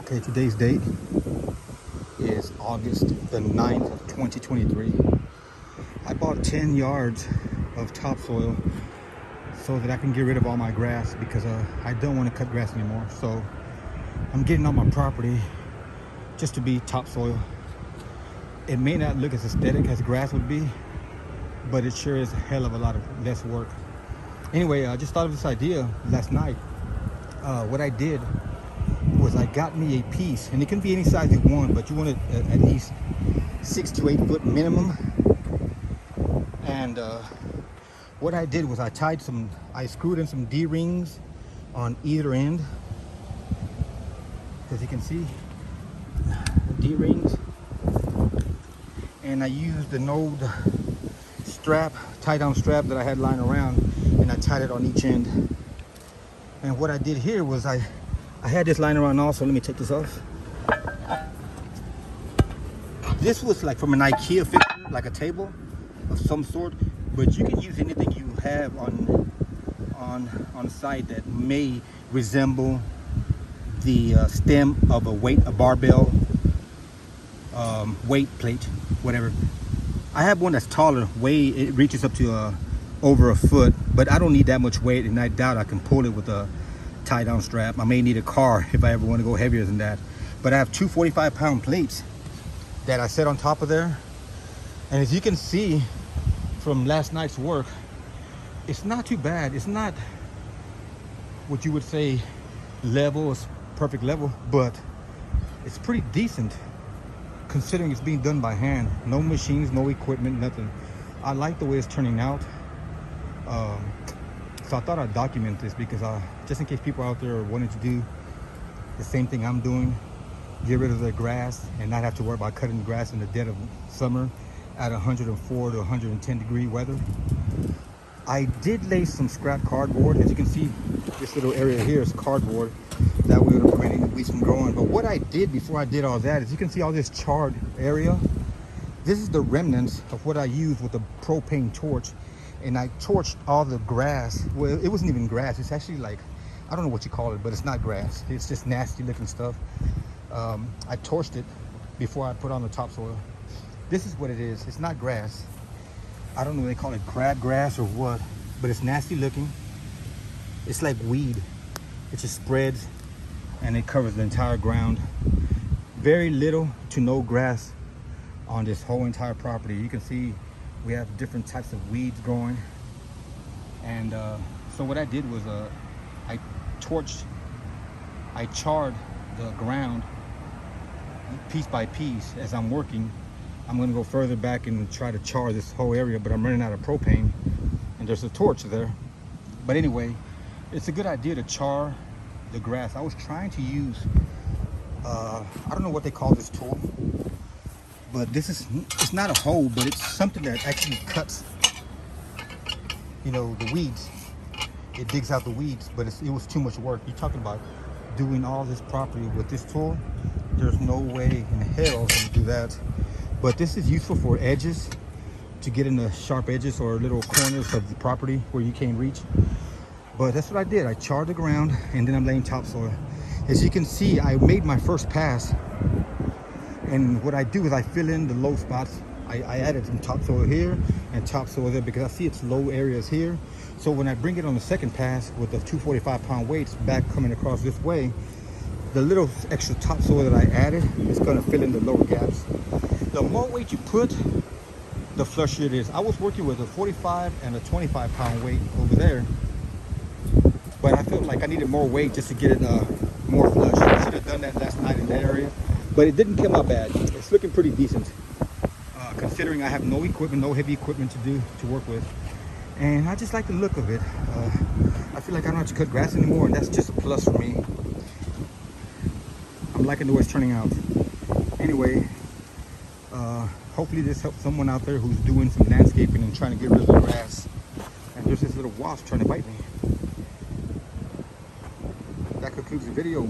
Okay, today's date is August the 9th of 2023. I bought 10 yards of topsoil so that I can get rid of all my grass because I don't want to cut grass anymore. So I'm getting on my property just to be topsoil. It may not look as aesthetic as grass would be, but it sure is a hell of a lot of less work. Anyway, I just thought of this idea last night. What I did was I got me a piece, and it can be any size you want, but you want it at least 6 to 8 foot minimum. And what I did was I screwed in some D-rings on either end, as you can see, the D-rings, and I used an old strap, tie-down strap that I had lying around, and I tied it on each end. And what I did here was I had this lying around also. Let me take this off. This was like from an IKEA fixture, like a table of some sort, but you can use anything you have on site that may resemble the stem of a barbell, weight plate, whatever. I have one that's taller, it reaches up to over a foot, but I don't need that much weight, and I doubt I can pull it with a tie-down strap. I may need a car if I ever want to go heavier than that. But I have two 45-pound plates that I set on top of there, and as you can see from last night's work, it's not too bad. It's not what you would say level, is perfect level, but it's pretty decent considering it's being done by hand. No machines, no equipment, nothing. I like the way it's turning out. So I thought I'd document this because just in case people out there are wanting to do the same thing I'm doing, get rid of their grass and not have to worry about cutting the grass in the dead of summer at 104 to 110 degree weather. I did lay some scrap cardboard. As you can see, this little area here is cardboard. That way it'll prevent any weeds from growing. But what I did before I did all that is, you can see all this charred area. This is the remnants of what I used with the propane torch. And I torched all the grass. Well, it wasn't even grass. It's actually like, I don't know what you call it, but it's not grass. It's just nasty looking stuff. I torched it before I put on the topsoil. This is what it is. It's not grass. I don't know if they call it crabgrass or what, but it's nasty looking. It's like weed. It just spreads and it covers the entire ground. Very little to no grass on this whole entire property. You can see we have different types of weeds growing. And so what I did was I charred the ground piece by piece. As I'm working, I'm going to go further back and try to char this whole area, but I'm running out of propane and there's a torch there. But anyway, it's a good idea to char the grass. I was trying to use I don't know what they call this tool, but it's not a hoe, but it's something that actually cuts, you know, the weeds. It digs out the weeds, but it was too much work. You're talking about doing all this property with this tool. There's no way in hell I'm gonna do that. But this is useful for edges, to get in the sharp edges or little corners of the property where you can't reach. But that's what I did. I charred the ground and then I'm laying topsoil. As you can see, I made my first pass. And what I do is I fill in the low spots. I added some topsoil here and topsoil there because I see it's low areas here. So when I bring it on the second pass with the two 45-pound weights back coming across this way, the little extra topsoil that I added is going to fill in the lower gaps. The more weight you put, the flusher it is. I was working with a 45 and a 25-pound weight over there, but I felt like I needed more weight just to get it more flush. I should have done that last night in that area. But it didn't come out bad. It's looking pretty decent, considering I have no equipment, no heavy equipment to work with. And I just like the look of it. I feel like I don't have to cut grass anymore, and that's just a plus for me. I'm liking the way it's turning out. Anyway, hopefully this helps someone out there who's doing some landscaping and trying to get rid of the grass. And there's this little wasp trying to bite me. That concludes the video.